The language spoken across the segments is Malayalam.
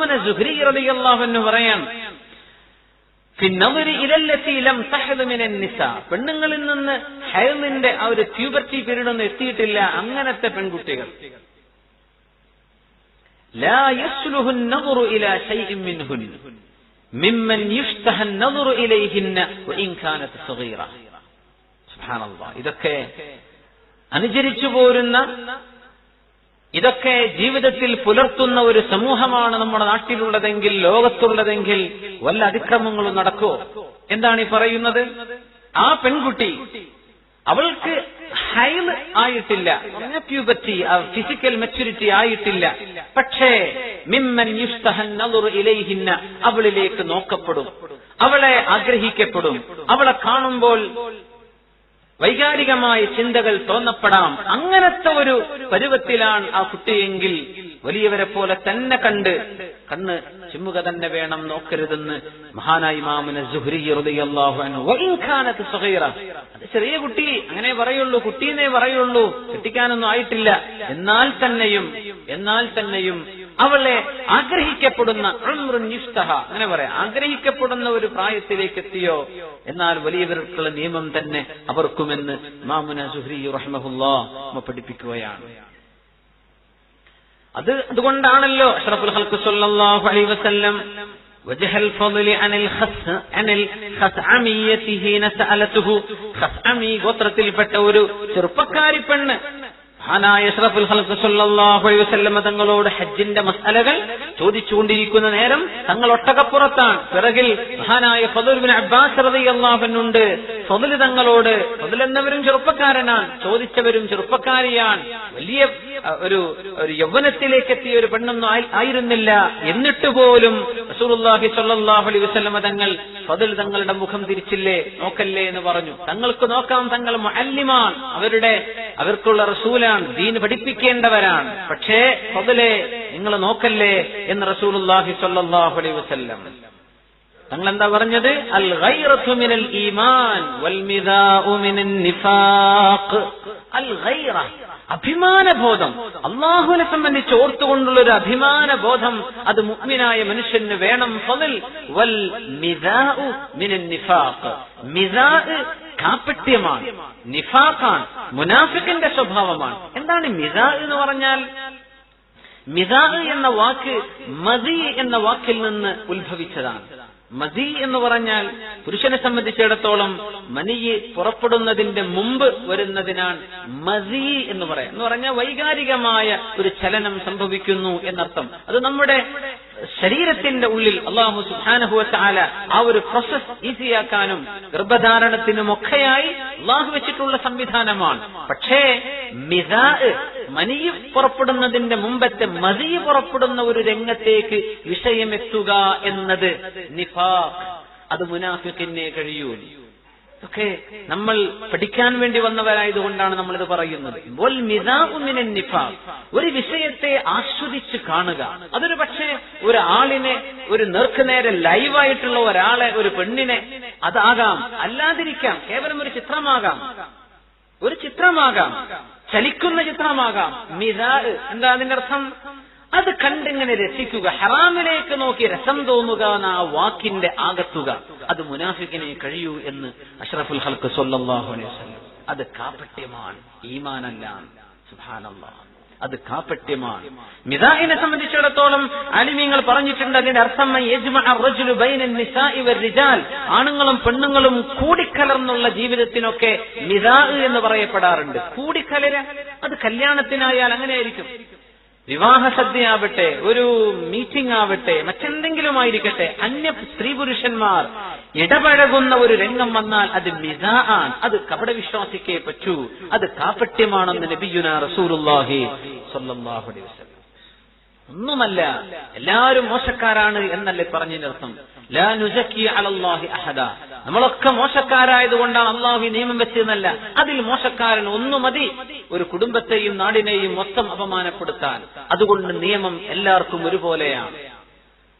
ഇമാമുന സുഹ്രി റളിയല്ലാഹു അൻഹു പറയാൻ പെണ്ണുങ്ങളിൽ നിന്ന് ഹൈളിന്റെ ആ ഒരു പ്യൂബർട്ടി പീരീഡ് ഒന്നും എത്തിയിട്ടില്ല, അങ്ങനത്തെ പെൺകുട്ടികൾ ലാ യസ്ലുഹു അൻ-നദറു ഇലാ ശൈഇൻ മിൻഹുൻ മിമ്മൻ യുഷ്തഹ അൻ-നദറു ഇലൈഹിന്ന വഇൻ കാനത് സഗീറ. സുബ്ഹാനല്ലാഹ്. ഇതൊക്കെ അനുചരിച്ചു പോരുന്ന, ഇതൊക്കെ ജീവിതത്തിൽ പുലർത്തുന്ന ഒരു സമൂഹമാണ് നമ്മുടെ നാട്ടിലുള്ളതെങ്കിൽ, ലോകത്തുള്ളതെങ്കിൽ വല്ല അതിക്രമങ്ങളും നടക്കുമോ? എന്താണ് ഈ പറയുന്നത്? ആ പെൺകുട്ടി അവൾക്ക് ഹൈള് ആയിട്ടില്ല, പ്യൂബർട്ടി, ഫിസിക്കൽ മെച്യൂരിറ്റി ആയിട്ടില്ല, പക്ഷേ മിമ്മൻ യുസ്തഹൻ നദറു ഇലൈഹിന്ന, അവളിലേക്ക് നോക്കപ്പെടും, അവളെ ആഗ്രഹിക്കപ്പെടും, അവളെ കാണുമ്പോൾ വൈകാരികമായ ചിന്തകൾ തോന്നപ്പെടാം. അങ്ങനത്തെ ഒരു പരുവത്തിലാണ് ആ കുട്ടിയെങ്കിൽ വലിയവരെ പോലെ തന്നെ കണ്ണ് ചിമ്മുക തന്നെ വേണം, നോക്കരുതെന്ന് മഹാനായ ഇമാമുന സുഹ്രി റളിയല്ലാഹു അൻഹു. വഇൻ കാനത് സഗീറ, അത് ചെറിയ കുട്ടി, അങ്ങനെ പറയുള്ളൂ, കുട്ടീനെ പറയുള്ളൂ, കെട്ടിക്കാനൊന്നും ആയിട്ടില്ല, എന്നാൽ തന്നെയും അവളെ ആഗ്രഹിക്കപ്പെടുന്ന ഉംറുൻ യുസ്തഹ, അങ്ങനെ പറയാം, ആഗ്രഹിക്കപ്പെടുന്ന ഒരു പ്രായത്തിലേക്ക് എത്തിയോ, എന്നാൽ വലിയവർക്കുള്ള നിയമം തന്നെ അവർക്കുമെന്ന് ഇമാമുന സുഹ്രി റഹിമഹുല്ലാഹ് പഠിപ്പിക്കുകയാണ്. അതുകൊണ്ടാണല്ലോ അഷ്റഫുൽ ഖൽഖ് സ്വല്ലല്ലാഹു അലൈഹി വസല്ലം വജഹൽ ഫളി അനിൽ ഖസ്അമിയതി ഹീന സഅലതുഹു, ഖസ്അമി ഗോത്രത്തിൽപ്പെട്ട ഒരു ചെറുപ്പക്കാരി പെണ്ണ് മഹാനായ അഷ്റഫുൽ ഖൽഖ് സ്വല്ലല്ലാഹു അലൈഹി വസല്ലം തങ്ങളോട് ഹജ്ജിന്റെ മസ്അലകൾ ചോദിച്ചുകൊണ്ടിരിക്കുന്ന നേരം തങ്ങൾ ഒട്ടകപ്പുറത്താണ്, പിറകിൽ മഹാനായ ഫദ്ൽ ഇബ്നു അബ്ബാസ് റളിയല്ലാഹു അൻഹു ഉണ്ട്. ഫദ്ൽ തങ്ങളോട്, ഫദ്ൽ എന്നവരും ചെറുപ്പക്കാരനാണ്, ചോദിച്ചവരും ചെറുപ്പക്കാരിയാണ്, വലിയ ഒരു യൗവനത്തിലേക്ക് എത്തിയ ഒരു പെണ്ണൊന്നും ആയിരുന്നില്ല. എന്നിട്ട് പോലും റസൂലുള്ളാഹി സ്വല്ലല്ലാഹു അലൈഹി വസല്ലം തങ്ങൾ ഫദ്ൽ തങ്ങളുടെ മുഖം തിരിച്ചില്ലേ, നോക്കല്ലേ എന്ന് പറഞ്ഞു. തങ്ങൾക്ക് നോക്കാം, തങ്ങൾ മുഅല്ലിമാണ്, അവർക്കുള്ള റസൂലാണ്, ദീൻ പഠിപ്പിക്കേണ്ടവരാണ്, പക്ഷേ ഫദ്ലേ നിങ്ങൾ നോക്കല്ലേ എന്ന് റസൂലുള്ളാഹി സ്വല്ലല്ലാഹു അലൈഹി വസല്ലം തങ്ങൾ എന്താ പറഞ്ഞത്? അൽ ഗൈറതു മിനൽ ഈമാൻ വൽ മിദാഉ മിനൻ നിഫാഖ്. അൽ ഗൈറ, അഭിമാനബോധം, അല്ലാഹുവിനെ സംബന്ധിച്ച് ഓർത്തുകൊണ്ടുള്ള ഒരു അഭിമാനബോധം, അത് മുഅ്മിനായ മനുഷ്യന് വേണം. ഫളൽ വൽ മിദാഉ മിനൻ നിഫാഖ്. മിദാഅ് കാപട്യമാണ്, നിഫാഖാണ്, മുനാഫിഖിന്റെ സ്വഭാവമാണ്. എന്താണ് മിദാഅ് എന്ന് പറഞ്ഞാൽ? മിദാഅ് എന്ന വാക്ക് മദി എന്ന വാക്കിൽ നിന്ന് ഉത്ഭവിച്ചതാണ്. മദി എന്ന് പറഞ്ഞാൽ പുരുഷനെ സംബന്ധിച്ചിടത്തോളം മനിയ് പുറപ്പെടുന്നതിന്റെ മുമ്പ് വരുന്നതിനാണ് മദി എന്ന് പറയാം. എന്ന് പറഞ്ഞാൽ വൈകാരികമായ ഒരു ചലനം സംഭവിക്കുന്നു എന്നർത്ഥം. അത് നമ്മുടെ ശരീരത്തിന്റെ ഉള്ളിൽ അല്ലാഹു സുബ്ഹാനഹു വ തആല ആ ഒരു പ്രോസസ് ഈസിയാക്കാനും ഗർഭധാരണത്തിനുമൊക്കെയായി അല്ലാഹു വെച്ചിട്ടുള്ള സംവിധാനമാണ്. പക്ഷേ മിദാഅ്, മനിയ് പുറപ്പെടുന്നതിന്റെ മുമ്പത്തെ മദി പുറപ്പെടുന്ന ഒരു രംഗത്തേക്ക് വിഷയമെത്തുക എന്നത് നിഫാഖ്, അത് മുനാഫിഖിനെ കഴിയൂ. ഒക്കെ നമ്മൾ പഠിക്കാൻ വേണ്ടി വന്നവരായതുകൊണ്ടാണ് നമ്മളിത് പറയുന്നത്. ഒരു വിഷയത്തെ ആസ്വദിച്ച് കാണുക, അതൊരു പക്ഷേ ഒരാളിനെ, ഒരു നേർക്കുനേരെ ലൈവായിട്ടുള്ള ഒരാളെ, ഒരു പെണ്ണിനെ, അതാകാം, അല്ലാതിരിക്കാം, കേവലം ഒരു ചിത്രമാകാം, ചലിക്കുന്ന ചിത്രമാകാം. മിദാഅ് എന്താ അതിന്റെ അർത്ഥം? അത് കണ്ടിങ്ങനെ രസിക്കുക, ഹറാമിലേക്ക് നോക്കി രസം തോന്നുക എന്ന ആ വാക്കിന്റെ ആകത്തുക, അത് മുനാഫിക്കിനെ കഴിയൂ എന്ന് അഷ്റഫുൽ ഖൽഖ് സ്വല്ലല്ലാഹു അലൈഹി വസല്ലം. അത് കാപട്യമാണ്, ഈമാനല്ല. സുബ്ഹാനല്ലാഹ്, അത് കാപട്യമാണ്. മിദാഇനെ സംബന്ധിച്ചിടത്തോളം ആലിമീങ്ങൾ പറഞ്ഞിട്ടുണ്ട്, അതിന്റെ അർത്ഥം യജ്മഉ ബൈനൻ നിസാഇ വർ-റിജാൽ, ആണുങ്ങളും പെണ്ണുങ്ങളും കൂടിക്കലർന്നുള്ള ജീവിതത്തിനൊക്കെ മിദാഇ എന്ന് പറയപ്പെടാറുണ്ട്. കൂടിക്കലര, അത് കല്യാണത്തിനായാൽ അങ്ങനെയായിരിക്കും. വിവാഹ സദ്യയാവട്ടെ, ഒരു മീറ്റിംഗ് ആവട്ടെ, മറ്റെന്തെങ്കിലും ആയിരിക്കട്ടെ, അന്യ സ്ത്രീ പുരുഷന്മാർ ഇടപഴകുന്ന ഒരു രംഗം വന്നാൽ അത് മിദാഅാണ്, അത് കപടവിശ്വാസിക്കേ പറ്റൂ, അത് കാപട്യമാണെന്ന് നബിയുനാ റസൂലുള്ളാഹി സ്വല്ലല്ലാഹു അലൈഹി വസല്ലം. ഒന്നുമല്ല, എല്ലാവരും മോശക്കാരാണ് എന്നല്ലേ പറഞ്ഞതിനർത്ഥം. ലാ നുസക്കി അലല്ലാഹി അഹദ, നമ്മളൊക്കെ മോശക്കാരായതുകൊണ്ടാണ് അള്ളാഹു നിയമം വെച്ചതെന്നല്ല. അതിൽ മോശക്കാരൻ ഒന്നു മതി ഒരു കുടുംബത്തെയും നാടിനെയും മൊത്തം അപമാനപ്പെടുത്താൻ. അതുകൊണ്ട് നിയമം എല്ലാവർക്കും ഒരുപോലെയാണ്.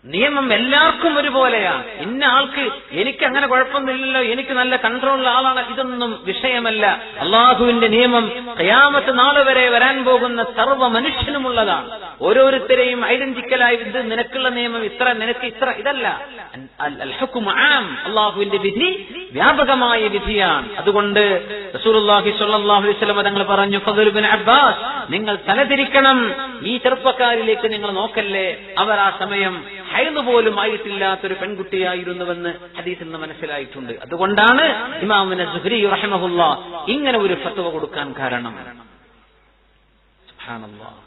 നിയമം എല്ലാവർക്കും ഒരുപോലെയാണ്. ഇന്ന ആൾക്ക് എനിക്ക് അങ്ങനെ കുഴപ്പമൊന്നുമില്ലല്ലോ, എനിക്ക് നല്ല കൺട്രോളുള്ള ആളാണ്, ഇതൊന്നും വിഷയമല്ല. അള്ളാഹുവിന്റെ നിയമം ഖിയാമത്ത് നാൾ വരെ വരാൻ പോകുന്ന സർവ്വ മനുഷ്യനുമുള്ളതാണ്. ഓരോരുത്തരെയും ഐഡന്റിക്കലായി ഇത് നിനക്കുള്ള നിയമം ഇത്ര, നിനക്ക് ഇത്ര, ഇതല്ല. അൽ ഹുക്മു ആം, അള്ളാഹുവിന്റെ വിധി വ്യാപകമായ വിധിയാണ്. അതുകൊണ്ട് റസൂലുള്ളാഹി സ്വല്ലല്ലാഹു അലൈഹി വസല്ലം തങ്ങൾ പറഞ്ഞു, ഫദ്ൽ ഇബ്നു അബ്ബാസ്, നിങ്ങൾ തലതിരിക്കണം, ഈ ചെറുപ്പക്കാരിലേക്ക് നിങ്ങൾ നോക്കല്ലേ, അവർ ആ സമയം ഹൈദ് പോലും ആയിട്ടില്ലാത്തൊരു പെൺകുട്ടിയായിരുന്നുവെന്ന് ഹദീസിൽ നിന്ന് മനസ്സിലായിട്ടുണ്ട്. അതുകൊണ്ടാണ് ഇമാമുന സുഹ്രി റഹിമഹുല്ലാഹ് ഇങ്ങനെ ഒരു ഫത്വ കൊടുക്കാൻ കാരണം. സുബ്ഹാനല്ലാഹ്.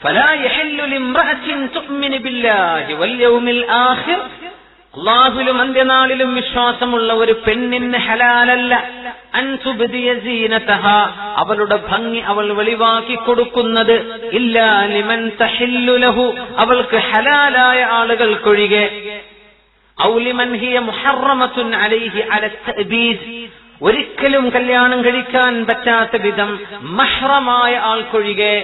ഫലാ യഹല്ലു ലിംറഅത്തിൻ തുഅ്മിനു ബില്ലാഹി വൽ യൗമിൽ ആഖിർ, അല്ലാഹുവിലും അന്ത്യനാളിലും വിശ്വാസമുള്ള ഒരു പെണ്ണിന് ഹലാലല്ല അൻ തുബ്ദിയ സീനതഹാ, അവളുടെ ഭംഗി അവൾ വെളിവാക്കി കൊടുക്കുന്നത്, ഇല്ലാ ലിമൻ തഹില്ലു ലഹു, അവൾക്ക് ഹലാലായ ആളുകൾക്കൊഴികെ, ഔ ലിമൻ ഹിയ മുഹറമത്തുൻ അലൈഹി അല തഅബീദ്, ഒരിക്കലും കല്യാണം കഴിക്കാൻ പറ്റാത്ത വിധം മഹ്റമായ ആൾക്കൊഴികെ.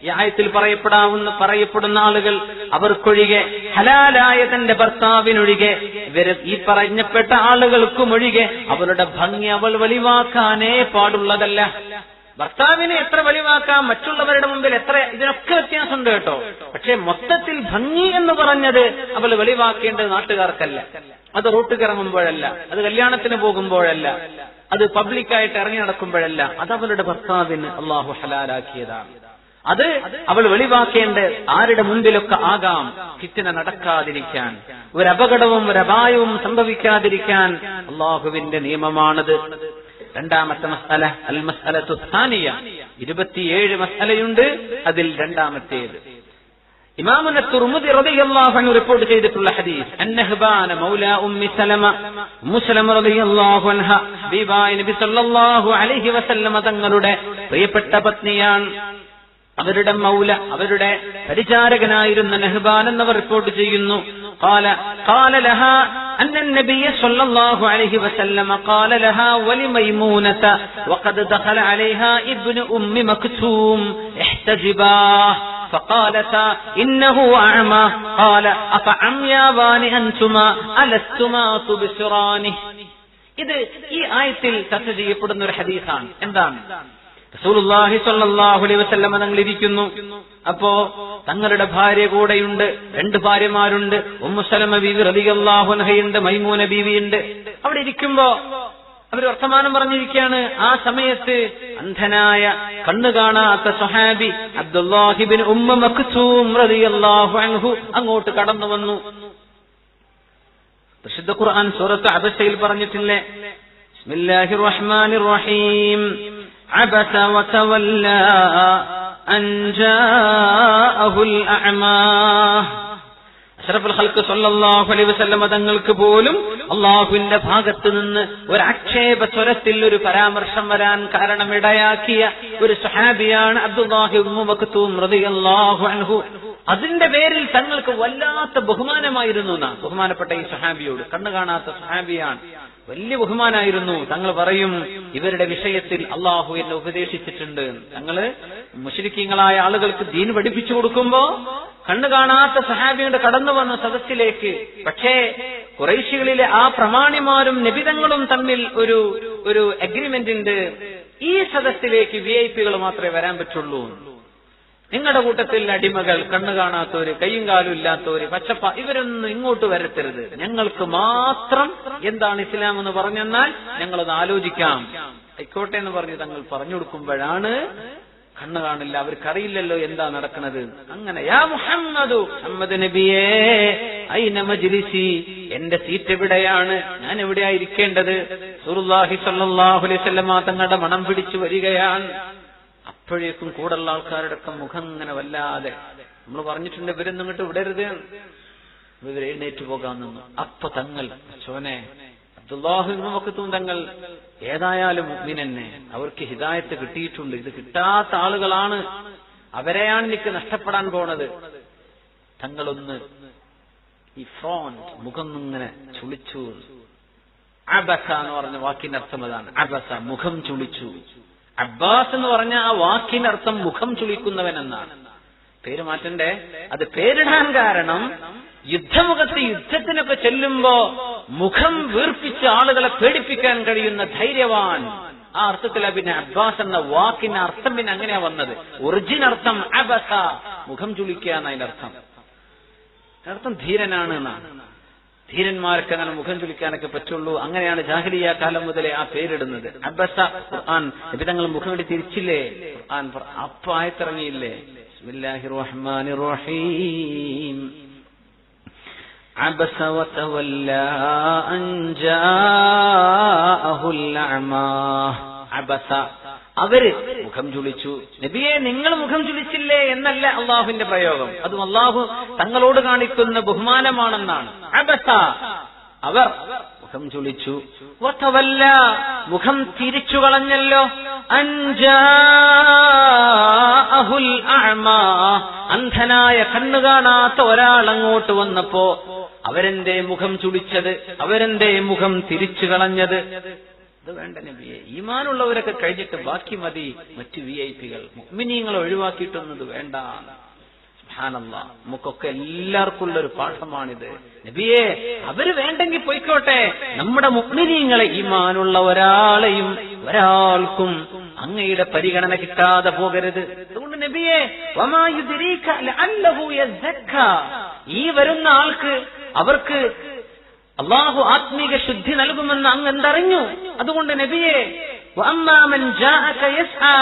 ഈ ആയത്തിൽ പറയപ്പെടുന്ന ആളുകൾ അവർക്കൊഴികെ, ഹലാലായ തന്റെ ഭർത്താവിനൊഴികെ, ഇവര് ഈ പറഞ്ഞപ്പെട്ട ആളുകൾക്കുമൊഴികെ അവരുടെ ഭംഗി അവൾ വെളിവാക്കാനേ പാടുള്ളതല്ല. ഭർത്താവിനെ എത്ര വെളിവാക്കാം, മറ്റുള്ളവരുടെ മുമ്പിൽ എത്ര, ഇതിനൊക്കെ വ്യത്യാസമുണ്ട് കേട്ടോ. പക്ഷെ മൊത്തത്തിൽ ഭംഗി എന്ന് പറഞ്ഞത് അവൾ വെളിവാക്കേണ്ടത് നാട്ടുകാർക്കല്ല, അത് റോട്ടിൽ ഇറങ്ങുമ്പോഴല്ല, അത് കല്യാണത്തിന് പോകുമ്പോഴല്ല, അത് പബ്ലിക്കായിട്ട് ഇറങ്ങി നടക്കുമ്പോഴല്ല, അത് അവളുടെ ഭർത്താവിന് അള്ളാഹു ഹലാലാക്കിയതാണ്. അത് അവൾ വെളിവാക്കേണ്ട ആരുടെ മുമ്പിലൊക്കെ ആകാം, ഫിത്ന നടക്കാതിരിക്കാൻ, ഒരു അപകടവും ഒരു അപായവും സംഭവിക്കാതിരിക്കാൻ അള്ളാഹുവിന്റെ നിയമമാണത്. രണ്ടാമത്തെ മസ്അല, അൽ മസ്അലത്തു സാനിയ, 27 മസ്അലയുണ്ട്, അതിൽ രണ്ടാമത്തേത് ഇമാമുന തുർമുദി റളിയല്ലാഹു അൻഹു റിപ്പോർട്ട് ചെയ്തിട്ടുള്ള ഹദീസ്, അന്നഹ്ബാന മൗലാ ഉമ്മി സലമ, ഉമ്മു സലമ റളിയല്ലാഹു അൻഹ ബീബായ നബി സല്ലല്ലാഹു അലൈഹി വസല്ലം തങ്ങളുടെ പ്രിയപ്പെട്ട പത്നിയാണ്. അവരുടെ മൗല, അവരുടെ പരിചാരകനായിരുന്ന നഹ്ബാൻ എന്നവർ റിപ്പോർട്ട് ചെയ്യുന്നു, قال لها أن النبي صلى الله عليه وسلم قال لها ولميمونة وقد دخل عليها ابن أم مكتوم احتجباه فقالتا إنه أعمى قال أفعمياوان أنتما ألستما تبصرانه. ഇത് ഈ ആയത്തിൽ ചർച്ച ചെയ്യപ്പെടുന്ന ഒരു ഹദീസാണ്. എന്താണ്? റസൂലുള്ളാഹി സ്വല്ലല്ലാഹു അലൈഹി വസല്ലം തങ്ങൾ ഇരിക്കുന്നു. അപ്പോ തങ്ങളുടെ ഭാര്യ കൂടെയുണ്ട്, 2 ഭാര്യമാരുണ്ട്, ഉമ്മു സലമ ബീവി റളിയല്ലാഹു അൻഹയുണ്ട്, മൈമൂന ബീവിയുണ്ട്. അവിടെ ഇരിക്കുമ്പോ അവർ വർത്തമാനം പറഞ്ഞിരിക്കുകയാണ്. ആ സമയത്ത് അന്ധനായ കണ്ണു കാണാത്ത സ്വഹാബി അബ്ദുല്ലാഹി ഇബ്നു ഉമ്മ മക്തൂം റളിയല്ലാഹു അൻഹു അങ്ങോട്ട് കടന്നു വന്നു. പരിശുദ്ധ ഖുർആൻ സൂറത്ത് അബസയിൽ പറഞ്ഞിട്ടില്ലേ, ബിസ്മില്ലാഹിർ റഹ്മാനിർ റഹീം, عبس وتولى أن جاءه الأعمى. അഷ്റഫുൽ ഖൽഖ് സല്ലല്ലാഹു അലൈഹി വസല്ലം തങ്ങൾക്ക് പോലും അല്ലാഹുവിന്റെ ഭാഗത്ത് നിന്ന് ഒരു ആക്ഷേപ സ്വരത്തിൽ ഒരു പരാമർശം വരാൻ കാരണമിടയാക്കിയ ഒരു സ്വഹാബിയാണ് അബ്ദുല്ലാഹി ഇബ്നു മക്തൂം റളിയല്ലാഹു അൻഹു. അതിന്റെ പേരിൽ തങ്ങൾക്ക് വല്ലാത്ത ബഹുമാനമായിരുന്നു. ബഹുമാനപ്പെട്ട ഈ സ്വഹാബിയോട്, കണ്ണു കാണാത്ത സ്വഹാബിയാണ്, വലിയ ബഹുമാനായിരുന്നു. തങ്ങൾ പറയും, ഇവരുടെ വിഷയത്തിൽ അള്ളാഹു എന്നെ ഉപദേശിച്ചിട്ടുണ്ട്. തങ്ങള് മുശ്രിക്കീങ്ങളായ ആളുകൾക്ക് ദീൻ പഠിപ്പിച്ചു കൊടുക്കുമ്പോ കണ്ണു കാണാത്ത സഹാബിയുടെ കടന്നു വന്ന സദസ്സിലേക്ക്, പക്ഷേ ഖുറൈശികളിലെ ആ പ്രമാണിമാരും നബിതങ്ങളും തമ്മിൽ ഒരു അഗ്രിമെന്റ് ഉണ്ട്, ഈ സദസ്സിലേക്ക് വിഐപികൾ മാത്രമേ വരാൻ പറ്റുള്ളൂ. നിങ്ങളുടെ കൂട്ടത്തിൽ അടിമകൾ, കണ്ണു കാണാത്തവര്, കയ്യും കാലും ഇല്ലാത്തവര്, പച്ചപ്പ, ഇവരൊന്നും ഇങ്ങോട്ട് വരത്തരുത്. ഞങ്ങൾക്ക് മാത്രം എന്താണ് ഇസ്ലാം എന്ന് പറഞ്ഞെന്നാൽ ഞങ്ങളത് ആലോചിക്കാം, ആയിക്കോട്ടെ എന്ന് പറഞ്ഞ് തങ്ങൾ പറഞ്ഞു കൊടുക്കുമ്പോഴാണ് കണ്ണു കാണില്ല, അവർക്കറിയില്ലല്ലോ എന്താ നടക്കുന്നത്. അങ്ങനെ, യാ മുഹമ്മദു, മുഹമ്മദ് നബിയേ, ഐന മജ്ലിസി, എന്റെ സീറ്റ് എവിടെയാണ്, ഞാൻ എവിടെയാ ഇരിക്കേണ്ടത്? റസൂലുള്ളാഹി സ്വല്ലല്ലാഹു അലൈഹി വസല്ലം തങ്ങളുടെ മണം പിടിച്ചു വരികയാണ്. അപ്പോഴേക്കും കൂടുള്ള ആൾക്കാരുടെ ഒക്കെ മുഖം ഇങ്ങനെ വല്ലാതെ, നമ്മൾ പറഞ്ഞിട്ടുണ്ട് ഇവരൊന്നും ഇങ്ങോട്ട് വിടരുത്, ഇവർ എഴുന്നേറ്റ് പോകാൻ നിന്നു. അപ്പൊ തങ്ങൾ ചോനെ അബ്ദുല്ലാഹി ഇബ്നു മക്തൂം തങ്ങൾ ഏതായാലും മുഅ്മിനന്നെ, അവർക്ക് ഹിദായത്ത് കിട്ടിയിട്ടുണ്ട്, ഇത് കിട്ടാത്ത ആളുകളാണ്, അവരെയാണ് എനിക്ക് നഷ്ടപ്പെടാൻ പോണത്. തങ്ങളൊന്ന് ഈ ഫ്രോണ്ട് മുഖം ഇങ്ങനെ ചുളിച്ചു. അബസ എന്ന് പറഞ്ഞ വാക്കിന്റെ അർത്ഥം അതാണ്, അബസ, മുഖം ചുളിച്ചു. അബ്ബാസ് എന്ന് പറഞ്ഞ ആ വാക്കിന്റെ അർത്ഥം മുഖം ചുളിക്കുന്നവൻ എന്നാണ്. പേര് മാറ്റണ്ടേ? അത് പേരിടാൻ കാരണം യുദ്ധമുഖത്ത് യുദ്ധത്തിനൊക്കെ ചെല്ലുമ്പോ മുഖം വീർപ്പിച്ച ആളുകളെ പേടിപ്പിക്കാൻ കഴിയുന്ന ധൈര്യവാൻ. ആ അർത്ഥത്തിലാ പിന്നെ അബ്ബാസ് എന്ന വാക്കിന്റെ അർത്ഥം പിന്നെ അങ്ങനെയാ വന്നത്. ഒറിജിൻ അർത്ഥം അബസ, മുഖം ചുളിക്കുക എന്നതിന്റെ അർത്ഥം ധീരനാണ് എന്നാണ്. ധീരന്മാർക്ക് അങ്ങനെ മുഖം ചുളിക്കാനൊക്കെ പറ്റുള്ളൂ. അങ്ങനെയാണ് ജാഹിലിയ്യ കാലം മുതലേ ആ പേരിടുന്നത്. അബസ ഖുർആൻ നബി തങ്ങൾ മുഖം വേണ്ടി തിരിച്ചില്ലേ? ഖുർആൻ അപ്പ ആയത്തിറങ്ങിയില്ലേ? ബിസ്മില്ലാഹിർ റഹ്മാനിർ റഹീം. അബസ വതവല്ലാ അൻ ജാഅഹുൽ അഅമാ. അബസ, അവര് മുഖം ചുളിച്ചു. നബിയെ നിങ്ങൾ മുഖം ചുളിച്ചില്ലേ എന്നല്ല അള്ളാഹുവിന്റെ പ്രയോഗം. അതും അള്ളാഹു തങ്ങളോട് കാണിക്കുന്ന ബഹുമാനമാണെന്നാണ്. അബസ, അവർ മുഖം ചുളിച്ചു. വതവല്ല, മുഖം തിരിച്ചു കളഞ്ഞല്ലോ. അൻ ജാഅഹുൽ അഅമാ, അന്ധനായ കണ്ണു കാണാത്ത ഒരാൾ അങ്ങോട്ട് വന്നപ്പോ അവരെന്തേ മുഖം ചുളിച്ചത്? അവരെന്തേ മുഖം തിരിച്ചു കളഞ്ഞത്? അത് വേണ്ട നബിയെ. ഈമാനുള്ളവരൊക്കെ കഴിഞ്ഞിട്ട് ബാക്കി മതി മറ്റു വിഐപികൾ. മുഅ്മിനീങ്ങളെ ഒഴിവാക്കിയിട്ടൊന്നത് വേണ്ട. സുബ്ഹാനല്ലാഹ്, നമുക്കൊക്കെ എല്ലാവർക്കും ഉള്ളൊരു പാഠമാണിത്. നബിയെ, അവര് വേണ്ടെങ്കിൽ പോയിക്കോട്ടെ, നമ്മുടെ മുഅ്മിനീങ്ങളെ, ഈമാനുള്ള ഒരാളെയും ഒരാൾക്കും അങ്ങയുടെ പരിഗണന കിട്ടാതെ പോകരുത്. അതുകൊണ്ട് നബിയെ, വമാ യുദ്രീക ലഅല്ലഹു യസ്സക്ക, ഈ വരുന്ന ആൾക്ക്, അവർക്ക് അള്ളാഹു ആത്മീക ശുദ്ധി നൽകുമെന്ന് അങ്ങ് എന്തറിഞ്ഞു? അതുകൊണ്ട് നബിയെ, വഅമ്മാ മൻ ജാഅക യസ്ആ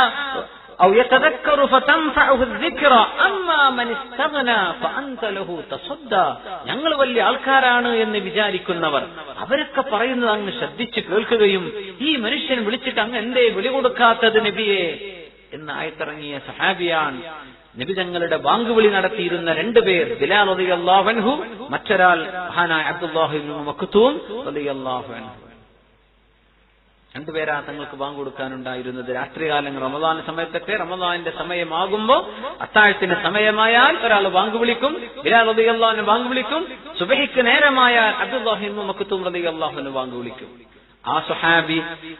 ഔ യതദക്കറു ഫതൻഫഉഹു الذിക്റ അമ്മാ മൻ ഇസ്തഗ്ന ഫഅൻത ലഹു തസദ്ദ, ഞങ്ങൾ വലിയ ആൾക്കാരാണ് എന്ന് വിചാരിക്കുന്നവർ, അവരൊക്കെ പറയുന്നത് അങ്ങ് ശ്രദ്ധിച്ച് കേൾക്കുകയും ഈ മനുഷ്യൻ വിളിച്ചിട്ട് അങ്ങ് എന്തേ വിളി കൊടുക്കാത്തത് നബിയെ എന്ന് ആയത്തിറങ്ങിയ സഹാബിയാൻ. നബി തങ്ങളുടെ ബാങ്കുവിളി നടത്തിയിരുന്ന രണ്ടുപേർ, ബിലാൽ റളിയല്ലാഹു അൻഹു, മറ്റൊരാൾ മഹാനായ അബ്ദുല്ലാഹ് ഇബ്നു മക്തൂം റളിയല്ലാഹു അൻഹു. രണ്ടുപേരാ തങ്ങൾക്ക് ബാങ്ക് കൊടുക്കാനുണ്ടായിരുന്നത്. രാത്രികാലങ്ങൾ റമദാൻ സമയത്തൊക്കെ, റമദാനിന്റെ സമയമാകുമ്പോ, അത്താഴത്തിന് സമയമായാൽ ഒരാൾ ബാങ്ക് വിളിക്കും, ബിലാൽ റളിയല്ലാഹു അൻഹു ബാങ്ക് വിളിക്കും. സുബഹിക്ക് നേരമായാൽ അബ്ദുല്ലാഹ് ഇബ്നു മക്തൂം റളിയല്ലാഹു അൻഹു ബാങ്ക് വിളിക്കും. ആ സ്വഹാബി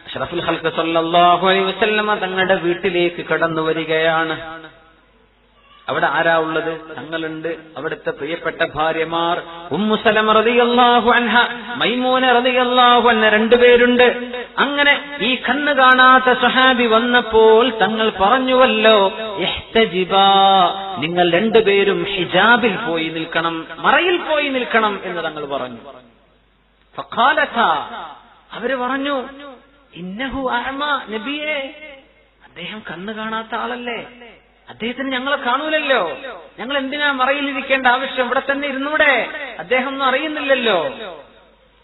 അഷ്റഫുൽ ഖൽഖ് സല്ലല്ലാഹു അലൈഹി വസല്ലമ തങ്ങളുടെ വീട്ടിലേക്ക് കടന്നു വരികയാണ്. അവിടെ ആരാ ഉള്ളത്? തങ്ങളുണ്ട്, അവിടുത്തെ പ്രിയപ്പെട്ട ഭാര്യമാർ ഉമ്മു സലമ റളിയല്ലാഹു അൻഹ, മൈമൂന റളിയല്ലാഹു അൻഹ, രണ്ടുപേരുണ്ട്. അങ്ങനെ ഈ കണ്ണ് കാണാത്ത സ്വഹാബി വന്നപ്പോൾ തങ്ങൾ പറഞ്ഞുവല്ലോ, ഇഹ്തജിബാ, നിങ്ങൾ രണ്ടുപേരും ഹിജാബിൽ പോയി നിൽക്കണം, മറയിൽ പോയി നിൽക്കണം എന്ന് തങ്ങൾ പറഞ്ഞു. ഫഖാലതാ, അവര് പറഞ്ഞു, ഇന്നഹു അഅമ, നബിയേ, അദ്ദേഹം കണ്ണ് കാണാത്ത ആളല്ലേ, അദ്ദേഹത്തിന് ഞങ്ങളെ കാണൂലല്ലോ, ഞങ്ങൾ എന്തിനാ മറയിലിരിക്കേണ്ട ആവശ്യം, ഇവിടെ തന്നെ ഇരുന്നൂടെ, അദ്ദേഹം ഒന്നും അറിയുന്നില്ലല്ലോ.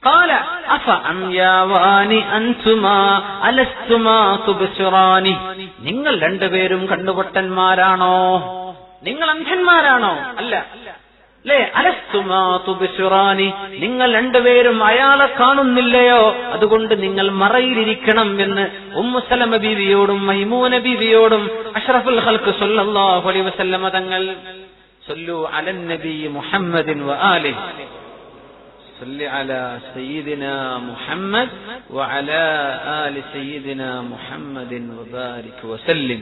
ഖാല അഫ അംയാവാനി അൻതുമാ അലസ്തുമാ തുബ്സിറാനി, നിങ്ങൾ രണ്ടുപേരും കണ്ണുപൊട്ടന്മാരാണോ? നിങ്ങൾ അന്ധന്മാരാണോ? അല്ല അല്ലേ? അലസ്തുമാ തുബ്സിറാനി, നിങ്ങൾ രണ്ടുപേരും അയാളെ കാണുന്നില്ലയോ, അതുകൊണ്ട് നിങ്ങൾ മറയിലിരിക്കണം എന്ന് ഉമ്മു സലമ ബീവിയോടും മൈമൂന ബീവിയോടും അഷ്റഫുൽ ഖൽഖ് സല്ലല്ലാഹു അലൈഹി വസല്ലമ തങ്ങൾ. സല്ലു അലൻ നബി മുഹമ്മദിൻ വആലിഹി, സല്ലി അലാ സയ്യിദിനാ മുഹമ്മദ് വഅലാ ആലി സയ്യിദിനാ മുഹമ്മദിൻ വബാരിക് വസല്ലിം.